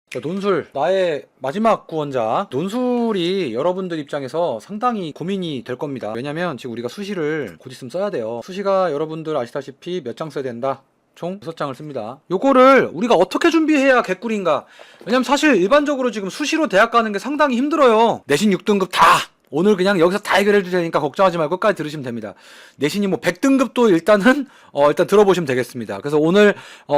자, 논술 나의 마지막 구원자. 논술이 여러분들 입장에서 상당히 고민이 될 겁니다. 왜냐면 지금 우리가 수시를 곧 있으면 써야 돼요. 수시가 여러분들 아시다시피 몇 장 써야 된다? 총 6장을 씁니다. 요거를 우리가 어떻게 준비해야 개꿀인가? 왜냐면 사실 일반적으로 지금 수시로 대학 가는 게 상당히 힘들어요. 내신 6등급 다! 오늘 그냥 여기서 다 해결해 줄 테니까 걱정하지 말고 끝까지 들으시면 됩니다. 내신이 뭐 100등급도 일단 들어보시면 되겠습니다. 그래서 오늘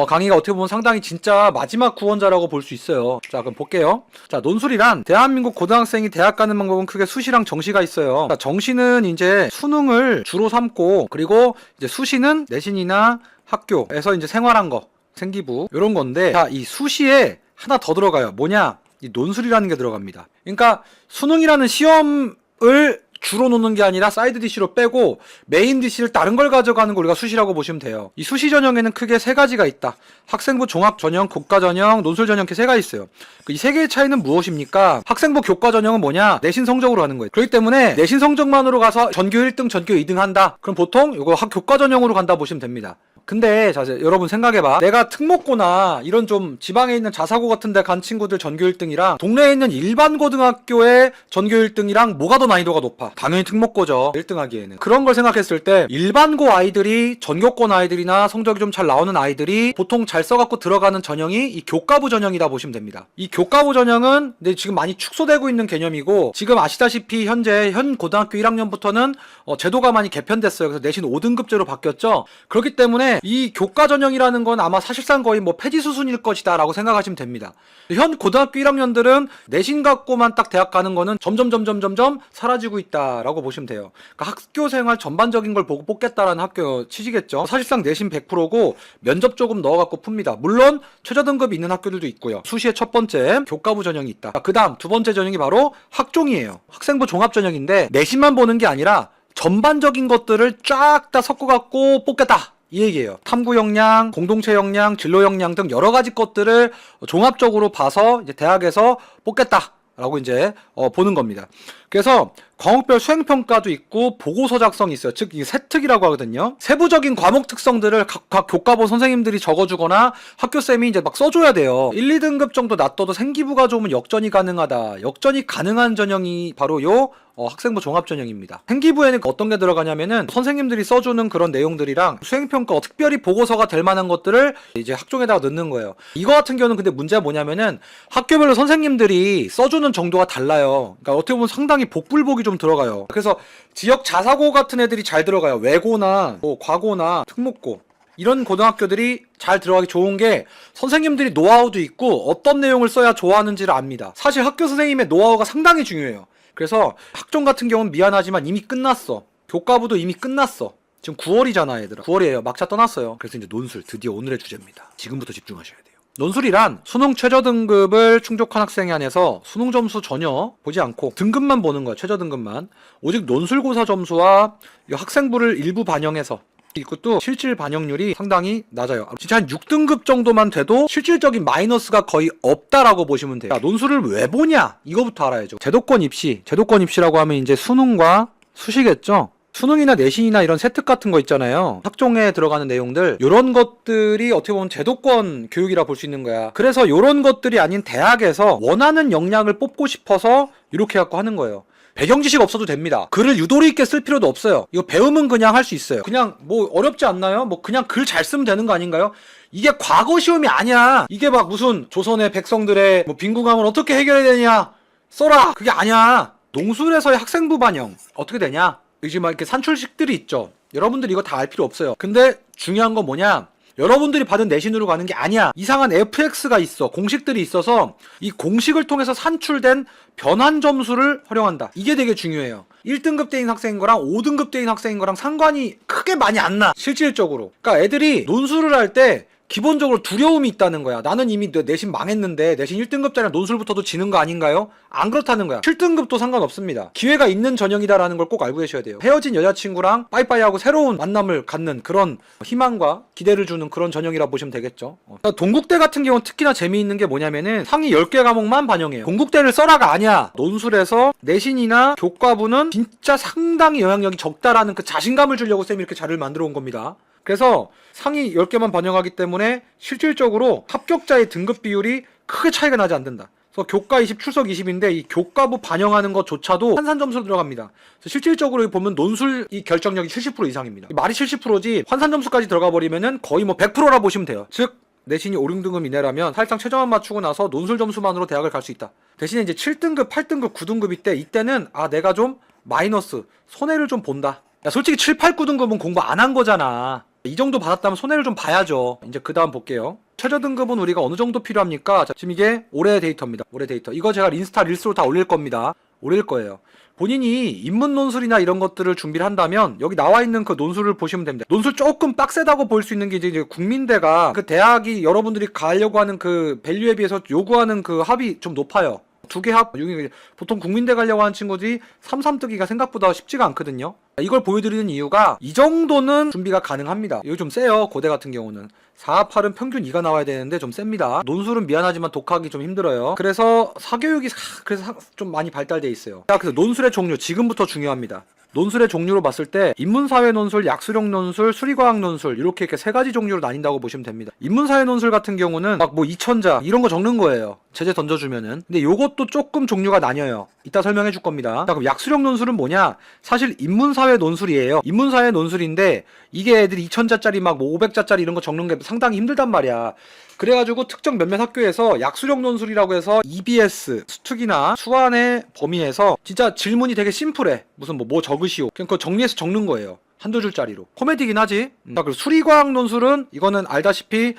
강의가 어떻게 보면 상당히 진짜 마지막 구원자라고 볼 수 있어요. 자, 그럼 볼게요. 자, 논술이란 대한민국 고등학생이 대학 가는 방법은 크게 수시랑 정시가 있어요. 자, 정시는 이제 수능을 주로 삼고, 그리고 이제 수시는 내신이나 학교에서 이제 생활한 거, 생기부 이런 건데, 자, 이 수시에 하나 더 들어가요. 뭐냐? 이 논술이라는 게 들어갑니다. 그러니까 수능이라는 시험을 주로 놓는 게 아니라 사이드 DC로 빼고 메인 DC를 다른 걸 가져가는 걸 우리가 수시라고 보시면 돼요. 이 수시 전형에는 크게 세 가지가 있다. 학생부 종합 전형, 교과 전형, 논술 전형 이렇게 세 가지 있어요. 이 세 개의 차이는 무엇입니까? 학생부 교과 전형은 뭐냐? 내신 성적으로 가는 거예요. 그렇기 때문에 내신 성적만으로 가서 전교 1등, 전교 2등 한다. 그럼 보통 이거 교과 전형으로 간다 보시면 됩니다. 근데 자, 여러분 생각해봐. 내가 특목고나 이런 좀 지방에 있는 자사고 같은 데 간 친구들 전교 1등이랑 동네에 있는 일반 고등학교의 전교 1등이랑 뭐가 더 난이도가 높아? 당연히 특목고죠. 1등 하기에는. 그런 걸 생각했을 때 일반고 아이들이 전교권 아이들이나 성적이 좀 잘 나오는 아이들이 보통 잘 써갖고 들어가는 전형이 이 교과부 전형이다 보시면 됩니다. 이 교과부 전형은 근데 지금 많이 축소되고 있는 개념이고, 지금 아시다시피 현재 현 고등학교 1학년부터는 제도가 많이 개편됐어요. 그래서 내신 5등급제로 바뀌었죠. 그렇기 때문에 이 교과 전형이라는 건 아마 사실상 거의 뭐 폐지 수순일 것이다 라고 생각하시면 됩니다. 현 고등학교 1학년들은 내신 갖고만 딱 대학 가는 거는 점점 사라지고 있다 라고 보시면 돼요. 그러니까 학교 생활 전반적인 걸 보고 뽑겠다라는 학교 취지겠죠. 사실상 내신 100%고 면접 조금 넣어갖고 풉니다. 물론 최저등급이 있는 학교들도 있고요. 수시의 첫 번째 교과부 전형이 있다. 그 다음 두 번째 전형이 바로 학종이에요. 학생부 종합 전형인데 내신만 보는 게 아니라 전반적인 것들을 쫙 다 섞어갖고 뽑겠다 이 얘기예요. 탐구 역량, 공동체 역량, 진로 역량 등 여러 가지 것들을 종합적으로 봐서 이제 대학에서 뽑겠다라고 이제 보는 겁니다. 그래서 과목별 수행평가도 있고 보고서 작성이 있어요. 즉 이 세특이라고 하거든요. 세부적인 과목 특성들을 각 교과본 선생님들이 적어주거나 학교쌤이 이제 막 써줘야 돼요. 1, 2등급 정도 놔둬도 생기부가 좋으면 역전이 가능하다. 역전이 가능한 전형이 바로 요 학생부 종합전형입니다. 생기부에는 어떤 게 들어가냐면은 선생님들이 써주는 그런 내용들이랑 수행평가, 특별히 보고서가 될 만한 것들을 이제 학종에다가 넣는 거예요. 이거 같은 경우는 근데 문제가 뭐냐면은 학교별로 선생님들이 써주는 정도가 달라요. 그러니까 어떻게 보면 상당히 복불복이 좀 들어가요. 그래서 지역 자사고 같은 애들이 잘 들어가요. 외고나 뭐 과고나 특목고 이런 고등학교들이 잘 들어가기 좋은 게 선생님들이 노하우도 있고 어떤 내용을 써야 좋아하는지를 압니다. 사실 학교 선생님의 노하우가 상당히 중요해요. 그래서 학종 같은 경우는 미안하지만 이미 끝났어. 교과부도 이미 끝났어. 지금 9월이잖아 얘들아. 9월이에요. 막차 떠났어요. 그래서 이제 논술 드디어 오늘의 주제입니다. 지금부터 집중하셔야 돼요. 논술이란 수능 최저 등급을 충족한 학생에 한해서 수능 점수 전혀 보지 않고 등급만 보는 거야. 최저 등급만. 오직 논술고사 점수와 학생부를 일부 반영해서 이것도 실질 반영률이 상당히 낮아요. 진짜 한 6등급 정도만 돼도 실질적인 마이너스가 거의 없다라고 보시면 돼요. 자, 논술을 왜 보냐? 이거부터 알아야죠. 제도권 입시라고 하면 이제 수능과 수시겠죠? 수능이나 내신이나 이런 세특 같은 거 있잖아요. 학종에 들어가는 내용들, 이런 것들이 어떻게 보면 제도권 교육이라 볼 수 있는 거야. 그래서 이런 것들이 아닌 대학에서 원하는 역량을 뽑고 싶어서 이렇게 갖고 하는 거예요. 배경 지식 없어도 됩니다. 글을 유도리 있게 쓸 필요도 없어요. 이거 배우면 그냥 할 수 있어요. 그냥 뭐 어렵지 않나요? 뭐 그냥 글 잘 쓰면 되는 거 아닌가요? 이게 과거 시험이 아니야. 이게 막 무슨 조선의 백성들의 뭐 빈궁함을 어떻게 해결해야 되냐 써라. 그게 아니야. 농술에서의 학생부 반영 어떻게 되냐? 요즘 막 이렇게 산출식들이 있죠. 여러분들이 이거 다 알 필요 없어요. 근데 중요한 건 뭐냐? 여러분들이 받은 내신으로 가는 게 아니야. 이상한 FX가 있어. 공식들이 있어서 이 공식을 통해서 산출된 변환 점수를 활용한다. 이게 되게 중요해요. 1등급 대인 학생인 거랑 5등급 대인 학생인 거랑 상관이 크게 많이 안 나. 실질적으로. 그러니까 애들이 논술을 할 때 기본적으로 두려움이 있다는 거야. 나는 이미 내신 망했는데 내신 1등급짜리 논술부터도 지는 거 아닌가요? 안 그렇다는 거야. 7등급도 상관없습니다. 기회가 있는 전형이다라는 걸 꼭 알고 계셔야 돼요. 헤어진 여자친구랑 빠이빠이하고 새로운 만남을 갖는 그런 희망과 기대를 주는 그런 전형이라 보시면 되겠죠. 동국대 같은 경우는 특히나 재미있는 게 뭐냐면은 상위 10개 과목만 반영해요. 동국대를 써라가 아니야. 논술에서 내신이나 교과부는 진짜 상당히 영향력이 적다라는 그 자신감을 주려고 쌤이 이렇게 자료를 만들어 온 겁니다. 그래서 상위 10개만 반영하기 때문에 실질적으로 합격자의 등급 비율이 크게 차이가 나지 않는다. 그래서 교과 20 출석 20인데 이 교과부 반영하는 것조차도 환산 점수로 들어갑니다. 그래서 실질적으로 보면 논술 이 결정력이 70% 이상입니다. 말이 70%지 환산 점수까지 들어가 버리면은 거의 뭐 100%라 보시면 돼요. 즉 내신이 5, 6등급 이내라면 사실상 최저만 맞추고 나서 논술 점수만으로 대학을 갈 수 있다. 대신에 이제 7등급, 8등급, 9등급일 때 이때는 아 내가 좀 마이너스 손해를 좀 본다. 야 솔직히 7, 8, 9등급은 공부 안 한 거잖아. 이 정도 받았다면 손해를 좀 봐야죠. 이제 그 다음 볼게요. 최저 등급은 우리가 어느 정도 필요합니까? 자, 지금 이게 올해 데이터입니다. 올해 데이터. 이거 제가 인스타 릴스로 다 올릴 겁니다. 올릴 거예요. 본인이 인문 논술이나 이런 것들을 준비를 한다면 여기 나와 있는 그 논술을 보시면 됩니다. 논술 조금 빡세다고 볼 수 있는 게 이제 국민대가 그 대학이 여러분들이 가려고 하는 그 밸류에 비해서 요구하는 그 합이 좀 높아요. 두 개 합, 보통 국민대 가려고 하는 친구들이 3, 3 뜨기가 생각보다 쉽지가 않거든요. 이걸 보여드리는 이유가 이 정도는 준비가 가능합니다. 이거 좀 세요. 고대 같은 경우는 4, 8은 평균 2가 나와야 되는데 좀 셉니다. 논술은 미안하지만 독학이 좀 힘들어요. 그래서 사교육이 그래서 좀 많이 발달돼 있어요. 자, 그래서 논술의 종류 지금부터 중요합니다. 논술의 종류로 봤을 때 인문사회 논술, 약수령 논술, 수리과학 논술 이렇게 세 가지 종류로 나뉜다고 보시면 됩니다. 인문사회 논술 같은 경우는 막 뭐 2000자 이런 거 적는 거예요. 제재 던져주면은. 근데 요것도 조금 종류가 나뉘어요. 이따 설명해 줄 겁니다. 자, 그럼 약수령 논술은 뭐냐? 사실 인문사회 논술이에요. 인문사회 논술인데 이게 애들이 2000자짜리 막 뭐 500자짜리 이런 거 적는 게 상당히 힘들단 말이야. 그래가지고 특정 몇몇 학교에서 약수령 논술이라고 해서 EBS, 수특이나 수완의 범위에서 진짜 질문이 되게 심플해. 무슨 뭐 적으시오. 그냥 그거 정리해서 적는 거예요. 한두 줄짜리로. 코미디긴 하지. 자, 그리고 수리과학 논술은 이거는 알다시피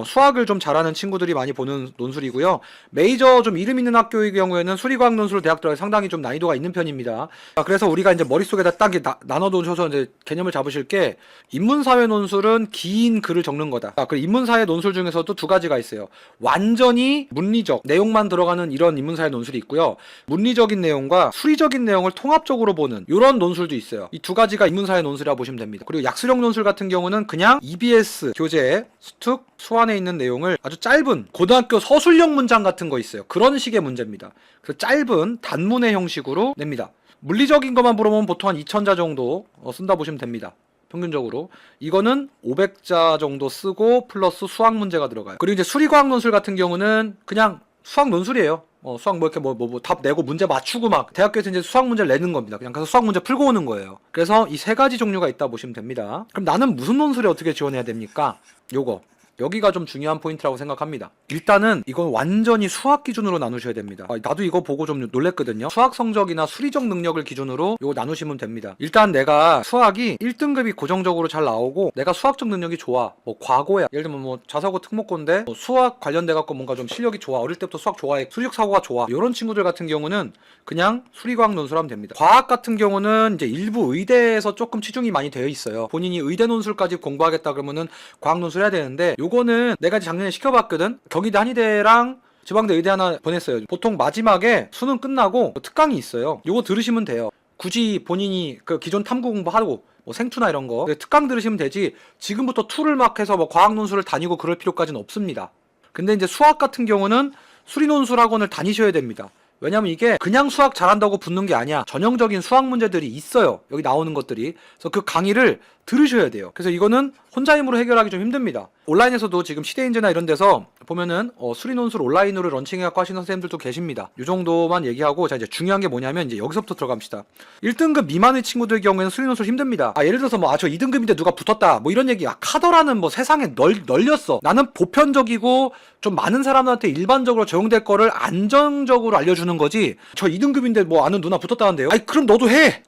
수학을 좀 잘하는 친구들이 많이 보는 논술이고요. 메이저 좀 이름 있는 학교의 경우에는 수리과학 논술 대학 들어가 상당히 좀 난이도가 있는 편입니다. 자, 그래서 우리가 이제 머릿속에다 딱 나눠두셔서 이제 개념을 잡으실 게 인문사회 논술은 긴 글을 적는 거다. 자, 그리고 인문사회 논술 중에서도 두 가지가 있어요. 완전히 문리적 내용만 들어가는 이런 인문사회 논술이 있고요. 문리적인 내용과 수리적인 내용을 통합적으로 보는 이런 논술도 있어요. 이 두 가지가 인문사회 논술 보시면 됩니다. 그리고 약수령 논술 같은 경우는 그냥 EBS 교재, 수특, 수완에 있는 내용을 아주 짧은 고등학교 서술형 문장 같은 거 있어요. 그런 식의 문제입니다. 그래서 짧은 단문의 형식으로 냅니다. 물리적인 것만 물어보면 보통 한 2000자 정도 쓴다 보시면 됩니다. 평균적으로. 이거는 500자 정도 쓰고 플러스 수학 문제가 들어가요. 그리고 이제 수리과학 논술 같은 경우는 그냥 수학 논술이에요. 수학 뭐 이렇게 답 내고 문제 맞추고 막 대학교에서 이제 수학 문제를 내는 겁니다. 그냥 가서 수학 문제 풀고 오는 거예요. 그래서 이 세 가지 종류가 있다 보시면 됩니다. 그럼 나는 무슨 논술에 어떻게 지원해야 됩니까? 요거. 여기가 좀 중요한 포인트라고 생각합니다. 일단은 이건 완전히 수학 기준으로 나누셔야 됩니다. 나도 이거 보고 좀 놀랬거든요. 수학 성적이나 수리적 능력을 기준으로 이거 나누시면 됩니다. 일단 내가 수학이 1등급이 고정적으로 잘 나오고 내가 수학적 능력이 좋아. 뭐 과거야. 예를 들면 뭐 자사고 특목고인데 뭐 수학 관련돼 갖고 뭔가 좀 실력이 좋아. 어릴 때부터 수학 좋아해. 수리적 사고가 좋아. 이런 친구들 같은 경우는 그냥 수리과학 논술하면 됩니다. 과학 같은 경우는 이제 일부 의대에서 조금 치중이 많이 되어 있어요. 본인이 의대 논술까지 공부하겠다 그러면은 과학 논술 해야 되는데 요거는 내가 작년에 시켜봤거든. 경희대 한의대랑 지방대 의대 하나 보냈어요. 보통 마지막에 수능 끝나고 특강이 있어요. 요거 들으시면 돼요. 굳이 본인이 그 기존 탐구 공부하고 뭐 생투나 이런 거 특강 들으시면 되지 지금부터 툴을 막 해서 뭐 과학 논술을 다니고 그럴 필요까지는 없습니다. 근데 이제 수학 같은 경우는 수리 논술 학원을 다니셔야 됩니다. 왜냐면 이게 그냥 수학 잘한다고 붙는 게 아니야. 전형적인 수학 문제들이 있어요. 여기 나오는 것들이. 그래서 그 강의를 들으셔야 돼요. 그래서 이거는 혼자 힘으로 해결하기 좀 힘듭니다. 온라인에서도 지금 시대인재나 이런 데서 보면은 수리논술 온라인으로 런칭해갖고 하시는 선생님들도 계십니다. 이 정도만 얘기하고 자 이제 중요한 게 뭐냐면 이제 여기서부터 들어갑시다. 1등급 미만의 친구들 경우에는 수리논술 힘듭니다. 예를 들어서 뭐 저 2등급인데 누가 붙었다 뭐 이런 얘기. 카더라는 뭐 세상에 널렸어. 나는 보편적이고 좀 많은 사람들한테 일반적으로 적용될 거를 안정적으로 알려주는 거지. 저 2등급인데 뭐 아는 누나 붙었다는데요. 그럼 너도 해.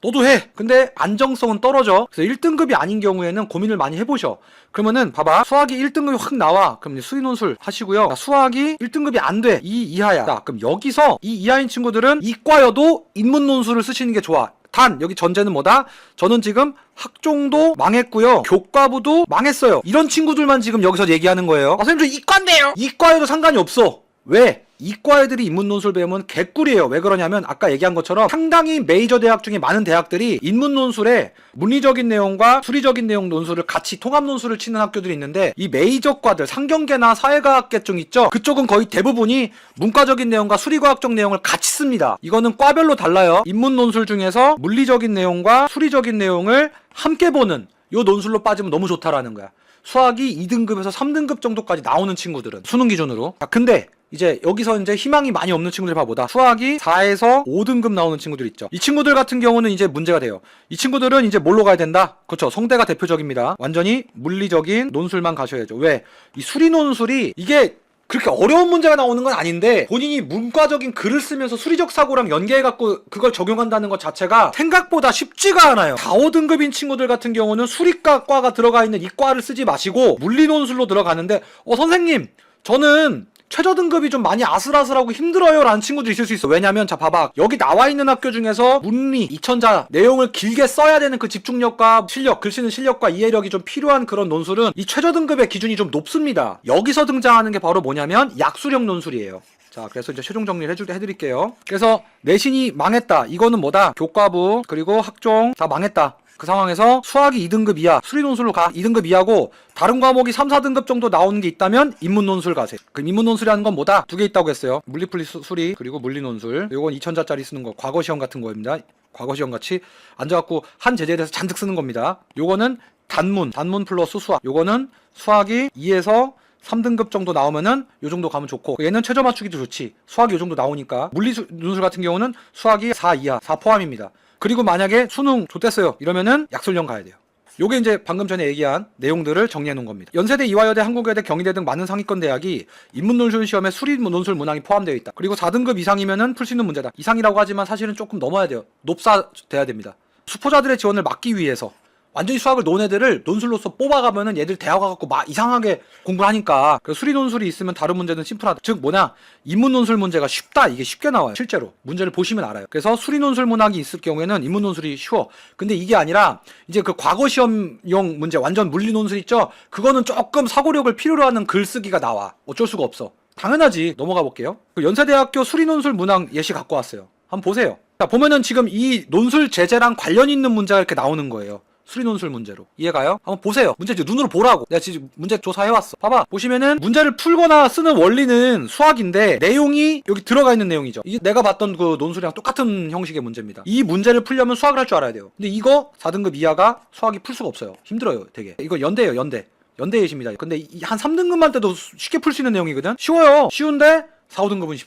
근데 안정성은 떨어져. 그래서 1등급이 아닌 경우에는 고민을 많이 해보셔. 그러면은 봐봐. 수학이 1등급이 확 나와. 그럼 이제 수리논술 하시고요. 자, 수학이 1등급이 안 돼. 2 이하야. 자, 그럼 여기서 2 이하인 친구들은 이과여도 인문논술을 쓰시는 게 좋아. 단 여기 전제는 뭐다? 저는 지금 학종도 망했고요. 교과부도 망했어요. 이런 친구들만 지금 여기서 얘기하는 거예요. 선생님 저 이과인데요. 이과에도 상관이 없어. 왜? 이과 애들이 인문논술 배우면 개꿀이에요. 왜 그러냐면 아까 얘기한 것처럼 상당히 메이저 대학 중에 많은 대학들이 인문논술에 물리적인 내용과 수리적인 내용 논술을 같이 통합논술을 치는 학교들이 있는데 이 메이저과들 상경계나 사회과학계 쪽 있죠? 그쪽은 거의 대부분이 문과적인 내용과 수리과학적 내용을 같이 씁니다. 이거는 과별로 달라요. 인문논술 중에서 물리적인 내용과 수리적인 내용을 함께 보는 요 논술로 빠지면 너무 좋다라는 거야. 수학이 2등급에서 3등급 정도까지 나오는 친구들은 수능 기준으로. 근데 이제 여기서 이제 희망이 많이 없는 친구들 봐보다 수학이 4에서 5등급 나오는 친구들 있죠. 이 친구들 같은 경우는 이제 문제가 돼요. 이 친구들은 이제 뭘로 가야 된다? 그렇죠. 성대가 대표적입니다. 완전히 물리적인 논술만 가셔야죠. 왜? 이 수리 논술이 이게 그렇게 어려운 문제가 나오는 건 아닌데 본인이 문과적인 글을 쓰면서 수리적 사고랑 연계해갖고 그걸 적용한다는 것 자체가 생각보다 쉽지가 않아요. 4, 5등급인 친구들 같은 경우는 수리과 과가 들어가 있는 이 과를 쓰지 마시고 물리 논술로 들어가는데 선생님 저는 최저 등급이 좀 많이 아슬아슬하고 힘들어요 라는 친구도 있을 수 있어. 왜냐면 자 봐봐, 여기 나와 있는 학교 중에서 문리 2000자 내용을 길게 써야 되는 그 집중력과 실력, 글쓰는 실력과 이해력이 좀 필요한 그런 논술은 이 최저 등급의 기준이 좀 높습니다. 여기서 등장하는 게 바로 뭐냐면 약수력 논술이에요. 자, 그래서 이제 최종 정리를 해드릴게요. 그래서 내신이 망했다, 이거는 뭐다? 교과부 그리고 학종 다 망했다. 그 상황에서 수학이 2등급 이하, 수리 논술로 가. 2등급 이하고 다른 과목이 3, 4등급 정도 나오는 게 있다면 인문 논술 가세요. 그럼 인문 논술이라는 건 뭐다? 두 개 있다고 했어요. 물리풀이 수리 그리고 물리 논술. 요건 2000자짜리 쓰는 거, 과거 시험 같은 거입니다. 과거 시험 같이 앉아갖고 한 제재에 대해서 잔뜩 쓰는 겁니다. 요거는 단문 플러스 수학. 요거는 수학이 2에서 3등급 정도 나오면은 요 정도 가면 좋고, 얘는 최저 맞추기도 좋지. 수학이 요 정도 나오니까. 물리 논술 같은 경우는 수학이 4 이하, 4 포함입니다. 그리고 만약에 수능 좆됐어요 이러면은 약술형 가야 돼요. 요게 이제 방금 전에 얘기한 내용들을 정리해 놓은 겁니다. 연세대, 이화여대, 한국여대, 경희대 등 많은 상위권 대학이 인문논술 시험에 수리 논술 문항이 포함되어 있다. 그리고 4등급 이상이면은 풀 수 있는 문제다. 이상이라고 하지만 사실은 조금 넘어야 돼요. 높사 돼야 됩니다. 수포자들의 지원을 막기 위해서 완전히 수학을 논 애들을 논술로서 뽑아가면은 얘들 대학 와갖고 막 이상하게 공부를 하니까, 그 수리 논술이 있으면 다른 문제는 심플하다. 즉 뭐냐, 인문 논술 문제가 쉽다, 이게 쉽게 나와요. 실제로 문제를 보시면 알아요. 그래서 수리 논술 문학이 있을 경우에는 인문 논술이 쉬워. 근데 이게 아니라 이제 그 과거 시험용 문제, 완전 물리 논술 있죠, 그거는 조금 사고력을 필요로 하는 글쓰기가 나와. 어쩔 수가 없어. 당연하지. 넘어가 볼게요. 그 연세대학교 수리 논술 문항 예시 갖고 왔어요. 한번 보세요. 자, 보면은 지금 이 논술 제재랑 관련 있는 문제가 이렇게 나오는 거예요. 수리 논술 문제로. 이해가요? 한번 보세요. 문제 눈으로 보라고. 내가 지금 문제 조사해왔어. 봐봐. 보시면은 문제를 풀거나 쓰는 원리는 수학인데 내용이 여기 들어가 있는 내용이죠. 이게 내가 봤던 그 논술이랑 똑같은 형식의 문제입니다. 이 문제를 풀려면 수학을 할 줄 알아야 돼요. 근데 이거 4등급 이하가 수학이 풀 수가 없어요. 힘들어요 되게. 이거 연대예요, 연대. 연대 예시입니다. 근데 한 3등급만 때도 쉽게 풀 수 있는 내용이거든. 쉬워요. 쉬운데 4, 5등급은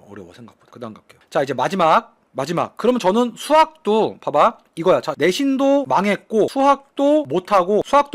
어려워 생각보다. 그 다음 갈게요. 자, 이제 마지막. 그러면 저는 수학도 봐봐 이거야. 자, 내신도 망했고 수학도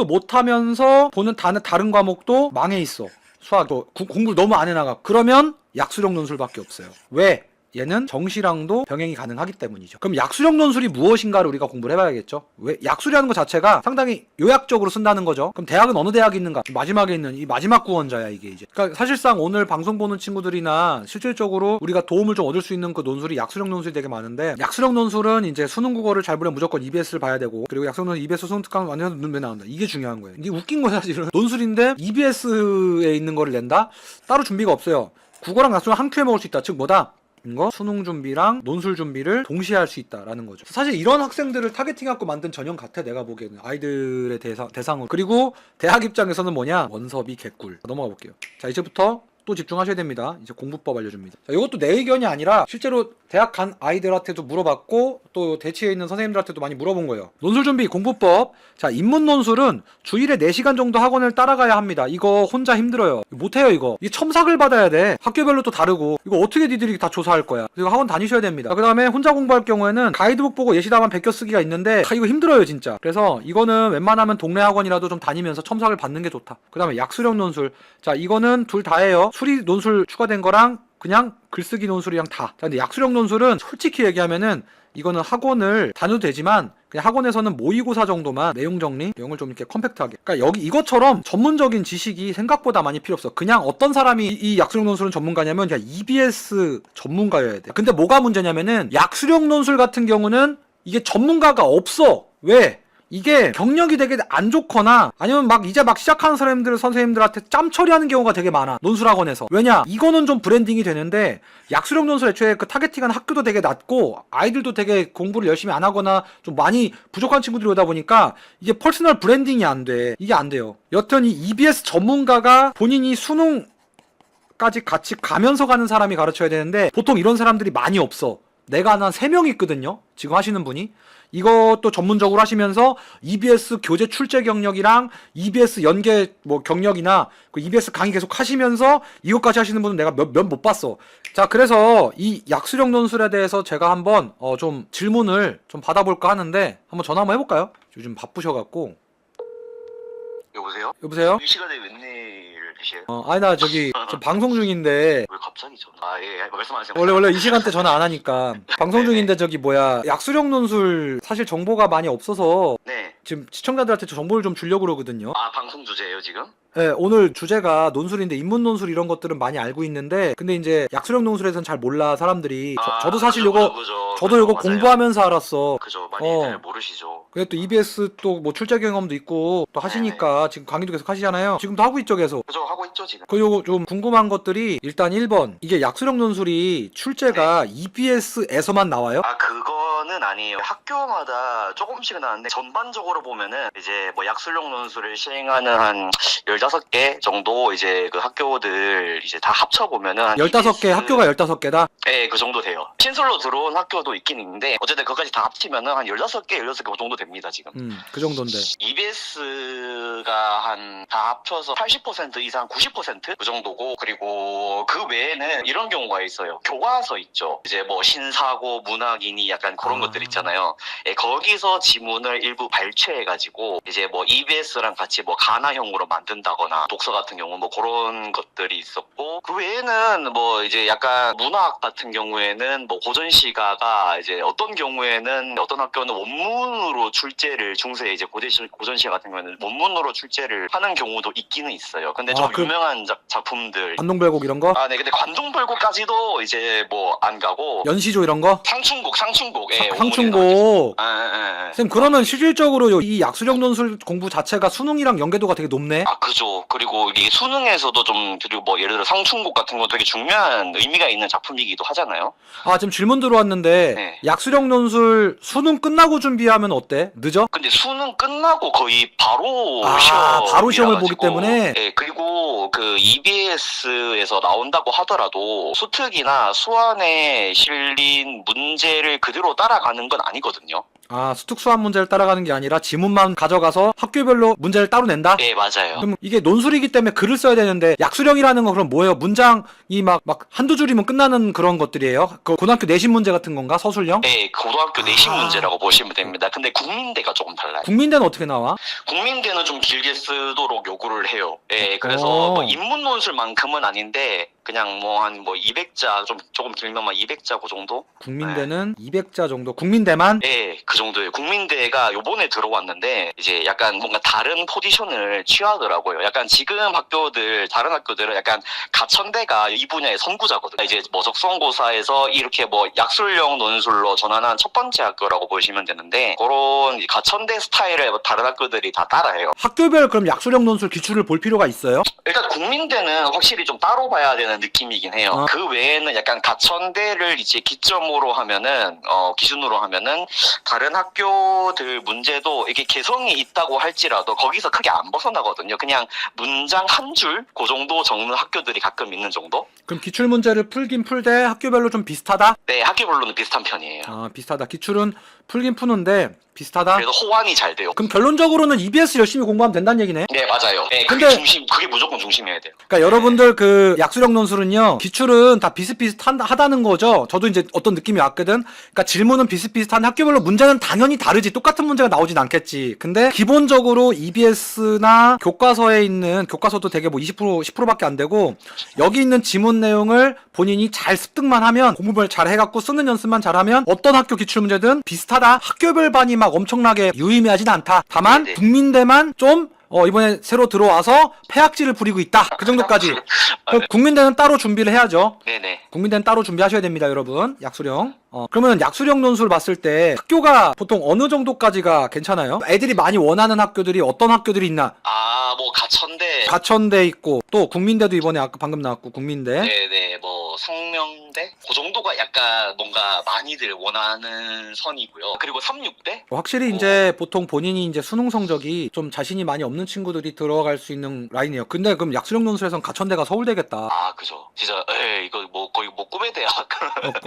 못하면서 보는 다른 과목도 망해 있어. 수학도 공부를 너무 안 해나가. 그러면 약수력 논술밖에 없어요. 왜? 얘는 정시랑도 병행이 가능하기 때문이죠. 그럼 약수력 논술이 무엇인가를 우리가 공부를 해봐야겠죠. 왜? 약술이라는 것 자체가 상당히 요약적으로 쓴다는 거죠. 그럼 대학은 어느 대학이 있는가? 마지막에 있는 이 마지막 구원자야 이게 이제. 그러니까 사실상 오늘 방송 보는 친구들이나 실질적으로 우리가 도움을 좀 얻을 수 있는 그 논술이 약수력 논술이 되게 많은데, 약수력 논술은 이제 수능 국어를 잘 보려면 무조건 EBS를 봐야 되고, 그리고 약수력 논술 EBS 수능 특강 완전 눈매 나온다. 이게 중요한 거예요. 이게 웃긴 거야 사실은. 논술인데 EBS에 있는 거를 낸다? 따로 준비가 없어요. 국어랑 약수력 한 큐에 먹을 수 있다. 즉 뭐다? 거 수능 준비랑 논술 준비를 동시에 할 수 있다라는 거죠. 사실 이런 학생들을 타겟팅하고 만든 전형 같아, 내가 보기에는. 아이들의 대상으로. 그리고 대학 입장에서는 뭐냐, 원섭이 개꿀. 넘어가 볼게요. 자, 이제부터 또 집중하셔야 됩니다. 이제 공부법 알려줍니다. 자, 이것도 내 의견이 아니라 실제로 대학 간 아이들한테도 물어봤고 또 대치에 있는 선생님들한테도 많이 물어본 거예요. 논술 준비 공부법. 자, 인문 논술은 주일에 4시간 정도 학원을 따라가야 합니다. 이거 혼자 힘들어요. 못해요 이거. 이게 첨삭을 받아야 돼. 학교별로 또 다르고. 이거 어떻게 니들이 다 조사할 거야. 그리고 학원 다니셔야 됩니다. 그 다음에 혼자 공부할 경우에는 가이드북 보고 예시답안 베껴 쓰기가 있는데 이거 힘들어요 진짜. 그래서 이거는 웬만하면 동네 학원이라도 좀 다니면서 첨삭을 받는 게 좋다. 그 다음에 약수력 논술. 자, 이거는 둘 다예요. 수리 논술 추가된 거랑 그냥 글쓰기 논술이랑 다. 자, 근데 약수력 논술은 솔직히 얘기하면은 이거는 학원을 다녀도 되지만 그냥 학원에서는 모의고사 정도만 내용 정리, 내용을 좀 이렇게 컴팩트하게. 그러니까 여기 이것처럼 전문적인 지식이 생각보다 많이 필요 없어. 그냥 어떤 사람이 이 약수력 논술은 전문가냐면 그냥 EBS 전문가여야 돼. 근데 뭐가 문제냐면은 약수력 논술 같은 경우는 이게 전문가가 없어. 왜? 이게 경력이 되게 안 좋거나 아니면 이제 시작하는 선생님들한테 짬 처리하는 경우가 되게 많아, 논술학원에서. 왜냐? 이거는 좀 브랜딩이 되는데 약수력 논술 애초에 그 타겟팅하는 학교도 되게 낮고 아이들도 되게 공부를 열심히 안 하거나 좀 많이 부족한 친구들이 오다 보니까 이게 퍼스널 브랜딩이 안 돼. 이게 안 돼요. 여튼 이 EBS 전문가가 본인이 수능까지 같이 가면서 가는 사람이 가르쳐야 되는데 보통 이런 사람들이 많이 없어. 내가 아는 한 3명 있거든요. 지금 하시는 분이. 이것도 전문적으로 하시면서 EBS 교재 출제 경력이랑 EBS 연계 뭐 경력이나 그 EBS 강의 계속 하시면서 이것까지 하시는 분은 내가 몇 못 봤어. 자, 그래서 이 약수령 논술에 대해서 제가 한번 좀 질문을 좀 받아볼까 하는데 한번 전화 한번 해볼까요? 요즘 바쁘셔갖고. 여보세요? 여보세요? 이 시간에 웬일이세요? 아니 나 저기 좀 방송 중인데 왜 갑자기 전화? 예, 말씀하세요. 원래 이 시간대 전화 안 하니까 방송 중인데 저기 뭐야 약수령 논술 사실 정보가 많이 없어서 네. 지금 시청자들한테 정보를 좀 주려고 그러거든요. 아, 방송 주제예요 지금? 네, 오늘 주제가 논술인데 인문 논술 이런 것들은 많이 알고 있는데 근데 이제 약수령 논술에서는 잘 몰라 사람들이. 저도 사실 요거 저도 요거 공부하면서 알았어. 그죠, 많이들 모르시죠. 그래 또 EBS 또 뭐 출제 경험도 있고 또 하시니까 지금 강의도 계속 하시잖아요. 지금도 하고 있죠 계속. 그죠, 하고 있죠 지금. 그 요거 좀 궁금한 것들이 일단 1번 이게 약수령 논술이 출제가 EBS에서만 나와요? 아, 그거는 아니에요. 학교마다 조금씩은 나는데 전반적으로 보면은 이제 뭐 약술용 논술을 시행하는 한 15개 정도 이제 그 학교들 이제 다 합쳐보면은 한 15개 학교가 15개다? 네, 그 정도 돼요. 신설로 들어온 학교도 있긴 있는데 어쨌든 그것까지 다 합치면은 한 16개 그 정도 됩니다 지금. 그 정도인데. EBS가 한 다 합쳐서 80% 이상 90%그 정도고, 그리고 그 외에는 이런 경우가 있어요. 교과서 있죠. 이제 뭐 신사고 문학이니 약간 그런 것들 있잖아요. 예, 거기서 지문을 일부 발췌해가지고 이제 뭐 EBS랑 같이 뭐 가나형으로 만든다거나 독서 같은 경우 뭐 그런 것들이 있었고, 그 외에는 뭐 이제 약간 문학 같은 경우에는 뭐 고전시가가 이제 어떤 경우에는 어떤 학교는 원문으로 출제를 중세 이제 고전시가 같은 경우에는 원문으로 출제를 하는 경우도 있기는 있어요. 근데 좀 유명한 작품들 관동별곡 이런 거? 아, 네. 근데 관동별곡까지도 이제 뭐 안 가고 연시조 이런 거? 상충곡 예, 상충곡. 예. 쌤 그러면 실질적으로 이 약수령 논술 공부 자체가 수능이랑 연계도가 되게 높네? 아, 그죠. 그리고 이게 수능에서도 좀, 그리고 뭐 예를 들어 상충곡 같은 거 되게 중요한 의미가 있는 작품이기도 하잖아요. 아, 지금 질문 들어왔는데 네. 약수령 논술 수능 끝나고 준비하면 어때? 늦어? 근데 수능 끝나고 거의 바로 바로 시험을 보기 가지고, 때문에? 네, 그리고 그 EBS에서 나온다고 하더라도 수특이나 수완에 실린 문제를 그대로 따라가는 건 아니거든요. 아, 수특 수학 문제를 따라가는 게 아니라 지문만 가져가서 학교별로 문제를 따로 낸다? 네, 맞아요. 그럼 이게 논술이기 때문에 글을 써야 되는데 약수령이라는 건 그럼 뭐예요? 문장이 막 한두 줄이면 끝나는 그런 것들이에요? 그 고등학교 내신 문제 같은 건가? 서술형? 네, 고등학교 내신 문제라고 보시면 됩니다. 근데 국민대가 조금 달라요. 국민대는 어떻게 나와? 국민대는 좀 길게 쓰도록 요구를 해요. 예, 그래서 뭐 인문 논술만큼은 아닌데 그냥 뭐 한 200자 조금 길면 막 200자 그 정도? 국민대는 200자 정도. 국민대만? 예, 그 정도예요. 국민대가 요번에 들어왔는데 이제 약간 뭔가 다른 포지션을 취하더라고요. 약간 지금 다른 학교들은 약간 가천대가 이 분야의 선구자거든요. 이제 뭐 적성고사에서 이렇게 뭐 약술형 논술로 전환한 첫 번째 학교라고 보시면 되는데, 그런 가천대 스타일의 다른 학교들이 다 따라해요. 학교별 그럼 약수령 논술 기출을 볼 필요가 있어요? 일단 국민대는 확실히 좀 따로 봐야 되는 느낌이긴 해요. 그 외에는 약간 가천대를 이제 기점으로 하면은 기준으로 하면은 다른 학교들 문제도 이게 개성이 있다고 할지라도 거기서 크게 안 벗어나거든요. 그냥 문장 한 줄 그 정도 적는 학교들이 가끔 있는 정도? 그럼 기출 문제를 풀긴 풀되 학교별로 좀 비슷하다? 네, 학교별로는 비슷한 편이에요. 아, 비슷하다. 기출은 풀긴 푸는데 비슷하다? 그래서 호환이 잘 돼요. 그럼 결론적으로는 EBS 열심히 공부하면 된다는 얘기네? 네, 맞아요. 네, 근데 그게 무조건 중심이어야 돼요. 그러니까 여러분들 그 약수령 논술은요, 기출은 다 비슷비슷하다는 거죠. 저도 이제 어떤 느낌이 왔거든. 그러니까 질문은 비슷비슷한 학교별로 문제는 당연히 다르지. 똑같은 문제가 나오진 않겠지. 근데 기본적으로 EBS나 교과서에 있는, 교과서도 되게 뭐 20% 10%밖에 안 되고, 여기 있는 지문 내용을 본인이 잘 습득만 하면, 공부를 잘 해갖고 쓰는 연습만 잘하면 어떤 학교 기출 문제든 비슷하다. 학교별 반이 막 엄청나게 유의미하진 않다. 다만 네네. 국민대만 좀 이번에 새로 들어와서 폐악질을 부리고 있다. 그 정도까지. 국민대는 따로 준비를 해야죠. 네네. 국민대는 따로 준비하셔야 됩니다, 여러분. 약수령. 그러면 약수령 논술 봤을 때 학교가 보통 어느 정도까지가 괜찮아요? 애들이 많이 원하는 학교들이 어떤 학교들이 있나? 아, 뭐 가천대. 가천대 있고 또 국민대도 이번에 아까 방금 나왔고 국민대. 네네. 뭐 상명대 그 정도가 약간 뭔가 많이들 원하는 선이고요. 그리고 3,6대 확실히 이제 보통 본인이 이제 수능 성적이 좀 자신이 많이 없는 친구들이 들어갈 수 있는 라인이에요. 근데 그럼 약수령 논술에선 가천대가 서울대겠다. 아 그죠. 진짜 이거 뭐 거의 뭐 꿈의 대학.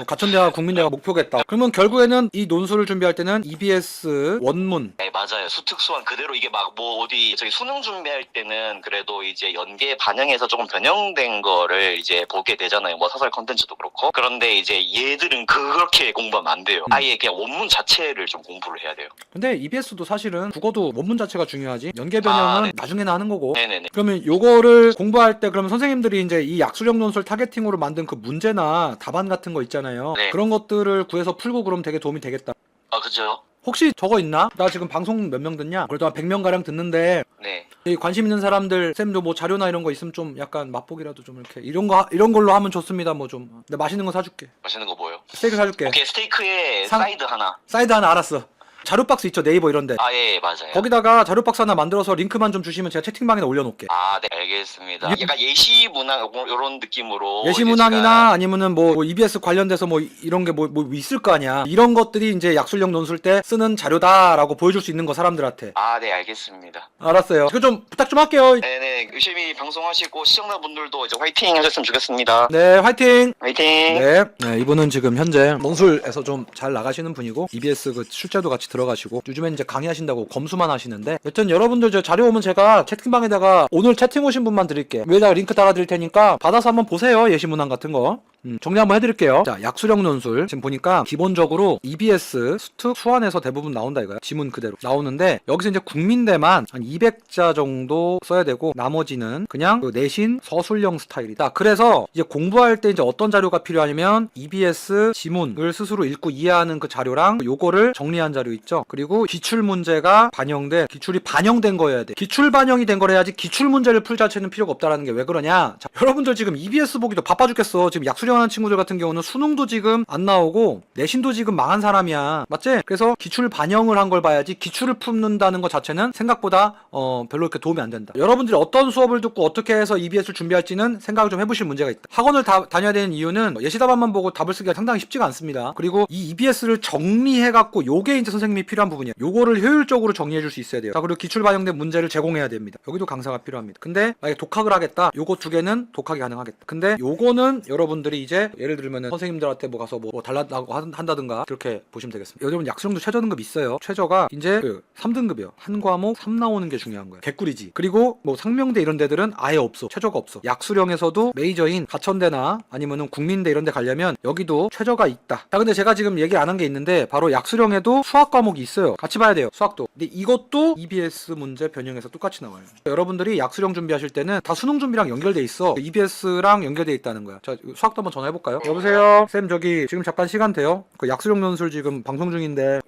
가천대가 국민대가 목표겠다. 그러면 결국에는 이 논술을 준비할 때는 EBS 원문. 네 맞아요. 수특수한 그대로 이게 막 뭐 어디 저기 수능 준비할 때는 그래도 이제 연계 반영해서 조금 변형된 거를 이제 보게 되잖아요. 뭐 사설 컨텐츠도 그렇고. 그런데 이제 얘들은 그렇게 공부하면 안 돼요. 아예 그냥 원문 자체를 좀 공부를 해야 돼요. 근데 EBS도 사실은 국어도 원문 자체가 중요하지. 연계 변형은 네. 나중에나 하는 거고. 네네네. 그러면 요거를 공부할 때 그러면 선생님들이 이제 이 약수령 논술 타겟팅으로 만든 그 문제나 답안 같은 거 있잖아요. 네. 그런 것들을 구해서 풀고 그러면 되게 도움이 되겠다. 아 그죠. 혹시 저거 있나? 나 지금 방송 몇 명 듣냐? 그래도 한 100명 가량 듣는데 네. 이 관심 있는 사람들 쌤도 뭐 자료나 이런 거 있으면 좀 약간 맛보기라도 좀 이렇게 이런 걸로 하면 좋습니다. 뭐 좀 내가 맛있는 거 사줄게. 맛있는 거 뭐요? 스테이크 사줄게. 오케이 스테이크에 상- 사이드 하나. 사이드 하나 알았어. 자료 박스 있죠, 네이버 이런데. 아 예 맞아요. 거기다가 자료 박스 하나 만들어서 링크만 좀 주시면 제가 채팅방에 올려놓을게. 아, 네, 알겠습니다. 약간 예시 문항 이런 느낌으로 예시 이제 문항이나 아니면은 뭐 EBS 관련돼서 뭐 이런 게 뭐 있을 거 아니야. 이런 것들이 이제 약술형 논술 때 쓰는 자료다라고 보여줄 수 있는 거 사람들한테. 아, 네, 알겠습니다. 알았어요. 이거 좀 부탁 좀 할게요. 네네, 열심히 방송하시고 시청자분들도 이제 화이팅 하셨으면 좋겠습니다. 네, 화이팅. 화이팅. 네, 이분은 지금 현재 논술에서 좀 잘 나가시는 분이고 EBS 그 출제도 같이 들어가시고 요즘엔 이제 강의하신다고 검수만 하시는데 여튼 여러분들 저 자료 오면 제가 채팅방에다가 오늘 채팅 오신 분만 드릴게. 위에다가 링크 달아드릴 테니까 받아서 한번 보세요. 예시 문항 같은 거. 정리 한번 해드릴게요. 자, 약수령 논술 지금 보니까 기본적으로 EBS 수특 수완에서 대부분 나온다 이거야. 지문 그대로 나오는데 여기서 이제 국민대만 한 200자 정도 써야 되고 나머지는 그냥 그 내신 서술형 스타일이다. 그래서 이제 공부할 때 이제 어떤 자료가 필요하냐면 EBS 지문을 스스로 읽고 이해하는 그 자료랑 요거를 정리한 자료 있죠. 그리고 기출 문제가 반영된 기출이 반영된 거여야 돼. 기출 반영이 된 걸 해야지 기출 문제를 풀 자체는 필요가 없다라는 게 왜 그러냐. 자, 여러분들 지금 EBS 보기도 바빠 죽겠어. 지금 약수령하는 친구들 같은 경우는 수능도 지금 안 나오고 내신도 지금 망한 사람이야. 맞지? 그래서 기출 반영을 한 걸 봐야지 기출을 풀는다는 것 자체는 생각보다 별로 이렇게 도움이 안 된다. 여러분들이 어떤 수업을 듣고 어떻게 해서 EBS를 준비할지는 생각을 좀 해보실 문제가 있다. 학원을 다녀야 되는 이유는 예시 답안만 보고 답을 쓰기가 상당히 쉽지가 않습니다. 그리고 이 EBS를 정리해갖고 요게 이제 선생님이 필요한 부분이야. 요거를 효율적으로 정리해줄 수 있어야 돼요. 자, 그리고 기출 반영된 문제를 제공해야 됩니다. 여기도 강사가 필요합니다. 근데 만약에 독학을 하겠다. 요거 두 개는 독학이 가능하겠다. 근데 요거는 여러분들이 이제 예를 들면은 선생님들한테 뭐 가서 뭐 달라고 한다든가 그렇게 보시면 되겠습니다. 여러분 약수령도 최저 등급 있어요. 최저가 이제 그 3등급이요. 한 과목 3 나오는 게 중요한 거예요. 개꿀이지. 그리고 뭐 상명대 이런 데들은 아예 없어. 최저가 없어. 약수령에서도 메이저인 가천대나 아니면은 국민대 이런 데 가려면 여기도 최저가 있다. 자, 근데 제가 지금 얘기 안 한 게 있는데 바로 약수령에도 수학 과목이 있어요. 같이 봐야 돼요. 수학도. 근데 이것도 EBS 문제 변형해서 똑같이 나와요. 여러분들이 약수령 준비하실 때는 다 수능 준비랑 연결돼 있어. EBS랑 연결돼 있다는 거야. 자, 수학도 한번 전화해 볼까요? 여보세요. 쌤 저기 지금 잠깐 시간 돼요? 그 약수령 논술 지금 방송 중인데.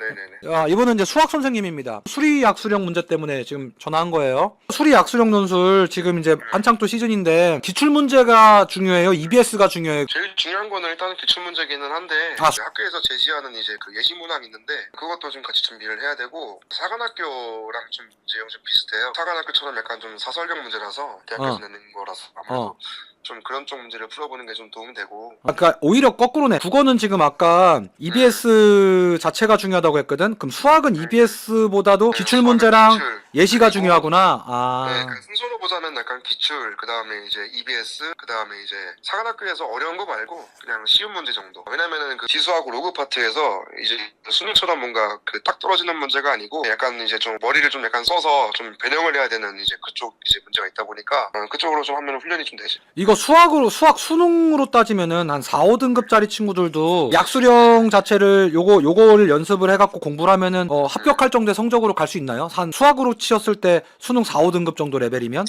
네네네. 아, 이분은 이제 수학 선생님입니다. 수리 약수령 문제 때문에 지금 전화한 거예요. 수리 약수령 논술 지금 이제 한창 또 시즌인데 기출 문제가 중요해요? EBS가 중요해요? 제일 중요한 거는 일단 기출 문제기는 한데 아. 이제 학교에서 제시하는 이제 그 예시 문항이 있는데 그것도 좀 같이 준비를 해야 되고 사관학교랑 좀 문제형 좀 비슷해요. 사관학교처럼 약간 좀 사설형 문제라서 대학교에서 내는 거라서 아무래도 좀 그런 쪽 문제를 풀어보는 게 좀 도움이 되고. 그러니까 오히려 거꾸로네. 국어는 지금 아까 EBS 자체가 중요하다고 했거든. 그럼 수학은 EBS보다도 기출 문제랑 기출. 예시가 그리고 중요하구나. 네, 그 순서로 보자면 약간 기출, 그 다음에 이제 EBS, 그 다음에 이제 사관학교에서 어려운 거 말고 그냥 쉬운 문제 정도. 왜냐면은 그 지수하고 로그 파트에서 이제 수능처럼 뭔가 그 딱 떨어지는 문제가 아니고 약간 이제 좀 머리를 좀 약간 써서 좀 변형을 해야 되는 이제 그쪽 이제 문제가 있다 보니까 그쪽으로 좀 하면 훈련이 좀 되지. 이거 수학 수능으로 따지면은 한 4, 5등급짜리 친구들도 약수령 자체를 요거를 연습을 해갖고 공부를 하면은 합격할 정도의 성적으로 갈 수 있나요? 한 수학으로 치었을 때 수능 4, 5등급 정도 레벨이면?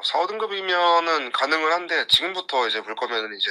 4, 5등급이면은 가능은 한데 지금부터 이제 볼 거면은 이제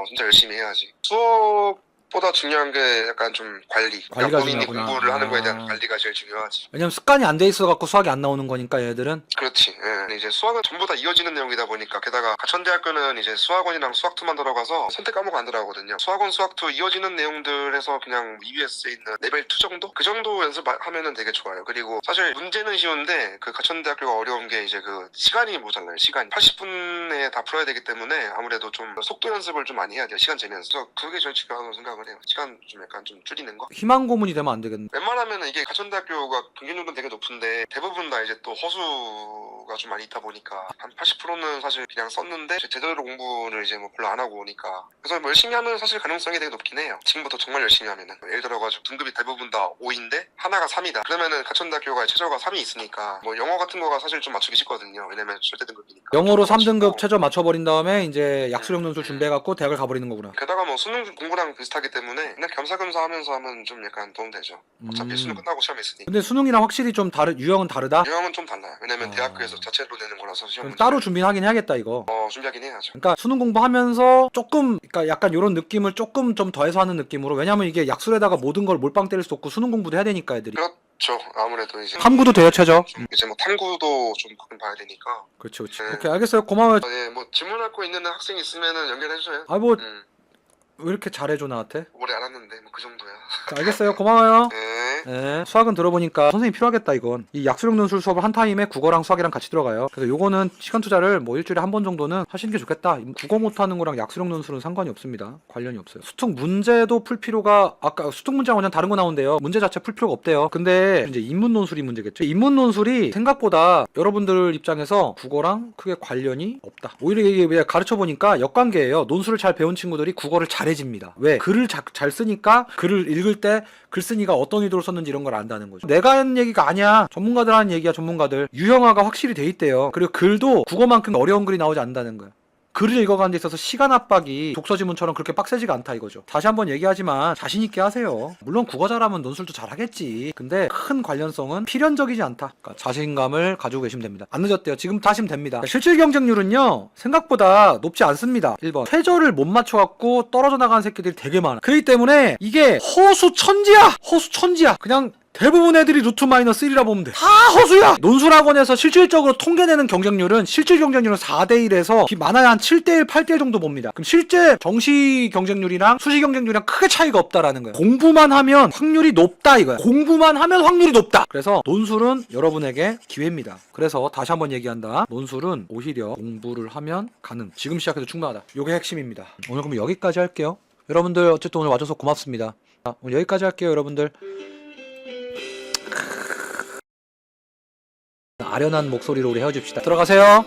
진짜 열심히 해야지. 수업 수학보다 중요한 게 약간 좀 관리. 관리가 그러니까 본인이 중요하구나. 공부를 하는 거에 아. 대한 관리가 제일 중요하지. 왜냐면 습관이 안 돼 있어갖고 수학이 안 나오는 거니까 얘들은. 그렇지. 예. 근데 이제 수학은 전부 다 이어지는 내용이다 보니까 게다가 가천대학교는 이제 수학원이랑 수학2만 들어가서 선택 과목 안 들어가거든요. 수학원, 수학2 이어지는 내용들에서 그냥 EBS에 있는 레벨 2 정도? 그 정도 연습하면은 되게 좋아요. 그리고 사실 문제는 쉬운데 그 가천대학교가 어려운 게 이제 그 시간이 모자라요. 시간이 80분에 다 풀어야 되기 때문에 아무래도 좀 속도 연습을 좀 많이 해야 돼요. 시간 재면서. 그래서 그게 제일 중요하다고 생각을 해요. 시간 좀 약간 좀 줄이는 거. 희망 고문이 되면 안 되겠네. 웬만하면 이게 가천대학교가 경쟁률은 되게 높은데 대부분 다 이제 또 허수가 좀 많이 있다 보니까 한 80%는 사실 그냥 썼는데 제대로 공부를 이제 뭐 별로 안 하고 오니까 그래서 뭐 열심히 하면 사실 가능성이 되게 높긴 해요. 지금부터 정말 열심히 하면은 예를 들어가지고 등급이 대부분 다 5인데 하나가 3이다 그러면은 가천대학교가 최저가 3이 있으니까 뭐 영어 같은 거가 사실 좀 맞추기 쉽거든요. 왜냐면 절대 등급이니까 영어로 좀 3등급 맞추고. 최저 맞춰버린 다음에 이제 약수령 논술 준비해갖고 대학을 가버리는 거구나. 게다가 뭐 수능 공부랑 비슷하기 때문에 그냥 겸사겸사 하면서 하면 좀 약간 도움되죠. 어차피 수능 끝나고 시험이 있으니까. 근데 수능이랑 확실히 좀 유형은 다르다? 유형은 좀 달라요. 왜냐면 아. 대학교에서 자체로 내는 거라서 시험 그럼 문제 따로 준비는 하긴 해야겠다 이거. 준비하긴 해야죠. 그러니까 수능 공부하면서 조금, 그러니까 약간 이런 느낌을 조금 좀 더해서 하는 느낌으로. 왜냐면 이게 약술에다가 모든 걸 몰빵 때릴 수 없고 수능 공부도 해야 되니까 애들이. 그렇죠. 아무래도 이제 탐구도 돼요 최저. 이제 뭐 탐구도 좀 가끔 봐야 되니까. 그렇지 그렇지. 네. 오케이 알겠어요. 고마워요. 예, 뭐 질문할 거 있는 학생이 있으면은 연결해 주세요. 아 뭐 왜 이렇게 잘해줘 나한테? 오래 안 왔는데 뭐 그 정도야. 자, 알겠어요. 고마워요. 네. 네, 수학은 들어보니까 선생님 필요하겠다 이건. 이 약수령 논술 수업을 한 타임에 국어랑 수학이랑 같이 들어가요. 그래서 요거는 시간 투자를 뭐 일주일에 한 번 정도는 하시는 게 좋겠다. 국어 못하는 거랑 약수령 논술은 상관이 없습니다. 관련이 없어요. 수특 문제도 풀 필요가, 아까 수특 문제랑 완전 다른 거 나온대요. 문제 자체 풀 필요가 없대요. 근데 이제 인문 논술이 문제겠죠. 인문 논술이 생각보다 여러분들 입장에서 국어랑 크게 관련이 없다. 오히려 이게 가르쳐 보니까 역관계예요. 논술을 잘 배운 친구들이 국어를 잘해집니다. 왜? 글을 잘 쓰니까 글을 읽을 때 글쓴이가 어떤 의도로 썼는지 이런 걸 안다는 거죠. 내가 하는 얘기가 아니야. 전문가들 하는 얘기야. 전문가들. 유형화가 확실히 돼 있대요. 그리고 글도 국어만큼 어려운 글이 나오지 않는다는 거야. 글을 읽어가는 데 있어서 시간 압박이 독서지문처럼 그렇게 빡세지가 않다 이거죠. 다시 한번 얘기하지만 자신 있게 하세요. 물론 국어 잘하면 논술도 잘하겠지. 근데 큰 관련성은 필연적이지 않다. 그러니까 자신감을 가지고 계시면 됩니다. 안 늦었대요. 지금부터 하시면 됩니다. 실질 경쟁률은요 생각보다 높지 않습니다. 1번 최저를 못 맞춰갖고 떨어져 나가는 새끼들이 되게 많아. 그렇기 때문에 이게 허수천지야. 허수천지야. 그냥 대부분 애들이 루트 마이너스 1이라 보면 돼. 다 허수야! 논술학원에서 실질적으로 통계내는 경쟁률은 실질 경쟁률은 4대1에서 많아야 한 7대1, 8대1 정도 봅니다. 그럼 실제 정시 경쟁률이랑 수시 경쟁률이랑 크게 차이가 없다라는 거예요. 공부만 하면 확률이 높다 이거야. 공부만 하면 확률이 높다. 그래서 논술은 여러분에게 기회입니다. 그래서 다시 한번 얘기한다. 논술은 오히려 공부를 하면 가능. 지금 시작해도 충분하다. 요게 핵심입니다. 오늘 그럼 여기까지 할게요. 여러분들 어쨌든 오늘 와줘서 고맙습니다. 오늘 여기까지 할게요 여러분들. 아련한 목소리로 우리 헤어집시다. 들어가세요.